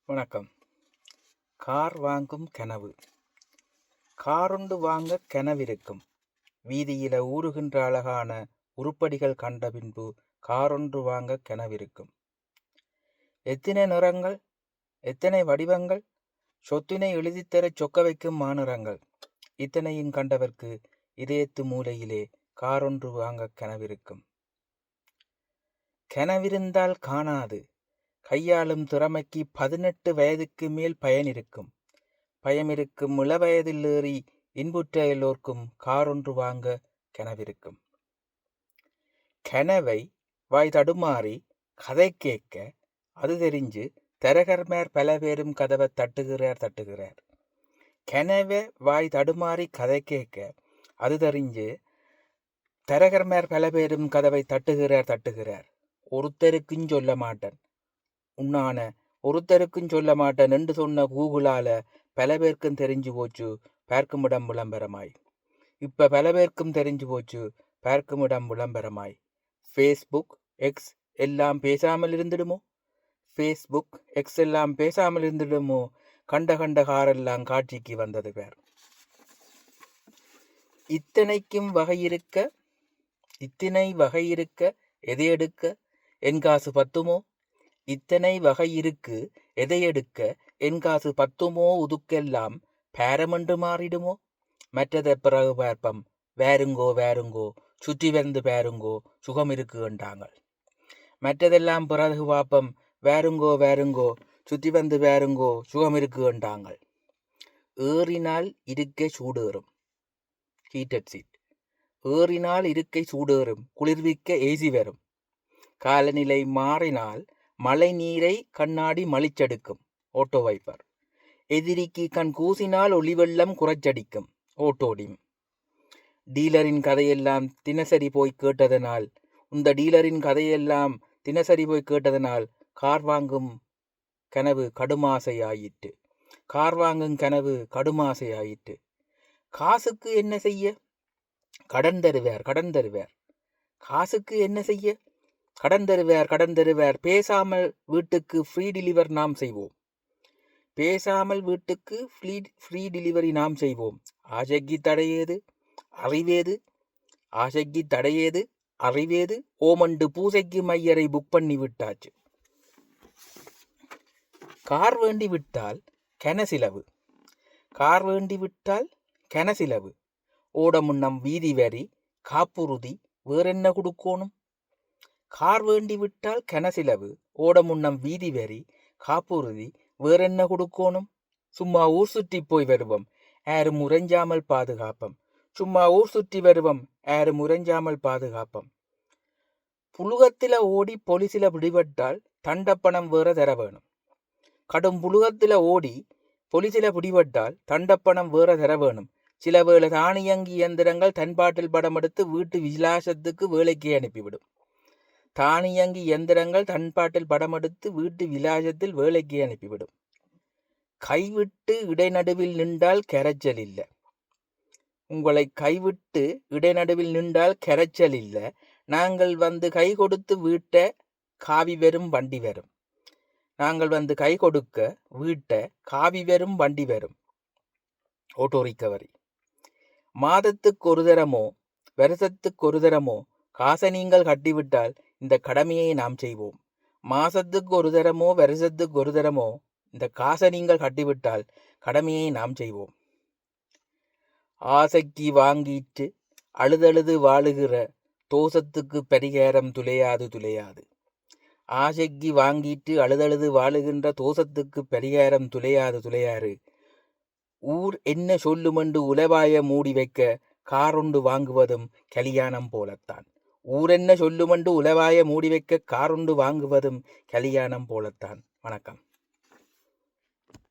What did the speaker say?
வணக்கம். கார் வாங்கும் கனவு. காரொண்டு வாங்க கனவிருக்கும். வீதியில ஊறுகின்ற அழகான உருப்படிகள் கண்ட பின்பு காரொன்று வாங்க கனவிருக்கும். எத்தனை நிறங்கள், எத்தனை வடிவங்கள், சொத்தினை எழுதித்தரச் சொக்க வைக்கும் மாநிறங்கள். இத்தனையும் கண்டவர்க்கு இதயத்து மூலையிலே காரொன்று வாங்க கனவிருக்கும். கனவிருந்தால் காணாது கையாளும் திறமைக்கு 18 வயதுக்கு மேல் பயனிருக்கும். பயமிருக்கும் இளவயதில் ஏறி இன்புற்ற எல்லோர்க்கும் காரொன்று வாங்க கனவிருக்கும். கனவை வாய் தடுமாறி கதை கேட்க அது தெரிஞ்சு தரகர்மார் பல பேரும் கதவை தட்டுகிறார். கனவை வாய் தடுமாறி கதை கேட்க அது தெரிஞ்சு தரகர்மார் பல பேரும் கதவை தட்டுகிறார். ஒருத்தருக்கும் சொல்ல மாட்டேன் உன்னான ஒருத்தருக்கும் சொல்ல மாட்டேன் என்று சொன்ன கூகுளால பல பேருக்கும் தெரிஞ்சு போச்சு பார்க்குமிடம் விளம்பரமாய். இப்ப பல பேருக்கும் தெரிஞ்சு போச்சு பார்க்குமிடம் விளம்பரமாய். ஃபேஸ்புக் எக்ஸ் எல்லாம் பேசாமல் இருந்துடுமோ? ஃபேஸ்புக் எக்ஸ் எல்லாம் பேசாமல் இருந்துடுமோ? கண்ட காரெல்லாம் காட்சிக்கு வந்தது பேர். இத்தனை வகை இருக்க எதை எடுக்க என் காசு பத்துமோ? இத்தனை வகை இருக்கு எதை எடுக்க என் காசு பத்துமோ? உதுக்கெல்லாம் பேரமென்று மாறிடுமோ? மற்றதை பிறகு பார்ப்பம் வேறுங்கோ சுற்றி வந்து பேருங்கோ சுகம் இருக்கு என்றாங்கள். மற்றதெல்லாம் பிறகு பார்ப்பம் வேறுங்கோ சுற்றி வந்து பேருங்கோ சுகம் இருக்கு என்றாங்கள். ஏறினால் இருக்கை சூடேறும். Heated seat. ஏறினால் இருக்கை சூடேறும். குளிர்விக்க ஏசி வரும். காலநிலை மாறினால் மழை நீரை கண்ணாடி மலிச்செடுக்கும். Otto wiper. எதிரிக்கு கண் கூசினால் ஒளிவெள்ளம் குறைச்சடிக்கும். ஓட்டோடிம். டீலரின் கதையெல்லாம் தினசரி போய் கேட்டதனால் கார் வாங்கும் கனவு கடுமாசையாயிற்று. காசுக்கு என்ன செய்ய? கடன் தருவார். காசுக்கு என்ன செய்ய? கடன் தருவார். பேசாமல் வீட்டுக்கு ஃப்ரீ டெலிவரி நாம் செய்வோம். ஆசைக்கு தடையேது அறிவேது ஓமண்டு பூசைக்கு மையரை புக் பண்ணி விட்டாச்சு. கார் வேண்டி விட்டால் கனசிலவு. ஓட முன்னம் வீதி வரி காப்புறுதி வேறென்ன கொடுக்கணும்? கார் வேண்டி விட்டால் கனசிலவு. ஓட முன்னம் வீதி வரி காப்புறுதி வேறென்ன கொடுக்கணும்? சும்மா ஊர் சுற்றி போய் வருவோம் யாரும் உறைஞ்சாமல் பாதுகாப்பம். புழுகத்தில ஓடி பொலிசில பிடிபட்டால் தண்டப்பணம் வேற தர வேணும். கடும் புழுகத்தில ஓடி பொலிசில பிடிபட்டால் தண்டப்பணம் வேற தர வேணும். சில வேளை தானியங்கி இயந்திரங்கள் தன்பாட்டில் படம் எடுத்து வீட்டு விலாசத்துக்கு வேலைக்கு அனுப்பிவிடும். கைவிட்டு இடைநடுவில் நின்றால் கரைச்சல் இல்லை. உங்களை கைவிட்டு இடைநடுவில் நின்றால் கரைச்சல் இல்லை. நாங்கள் வந்து கை கொடுத்து வீட்ட காவி வெறும் வண்டி வரும். Auto recovery. மாதத்துக்கு ஒரு தரமோ வருஷத்துக்கு ஒரு தரமோ காசை நீங்கள் கட்டிவிட்டால் இந்த கடமையை நாம் செய்வோம். மாசத்துக்கு ஒரு தரமோ வருஷத்துக்கு ஒரு தரமோ இந்த காசை நீங்கள் கட்டிவிட்டால் கடமையை நாம் செய்வோம். ஆசைக்கு வாங்கிட்டு அழுதழுது வாழுகிற தோசத்துக்கு பரிகாரம் துளையாது. ஆசைக்கு வாங்கிட்டு அழுதழுது வாழுகின்ற தோசத்துக்கு பரிகாரம் துளையாது. ஊர் என்ன சொல்லுமென்று உலவாய மூடி வைக்க காரொண்டு வாங்குவதும் கல்யாணம் போலத்தான். ஊரென்ன சொல்லுமென்று உலவாய மூடி வைக்க காரொண்டு வாங்குவதும் கல்யாணம் போலத்தான். வணக்கம்.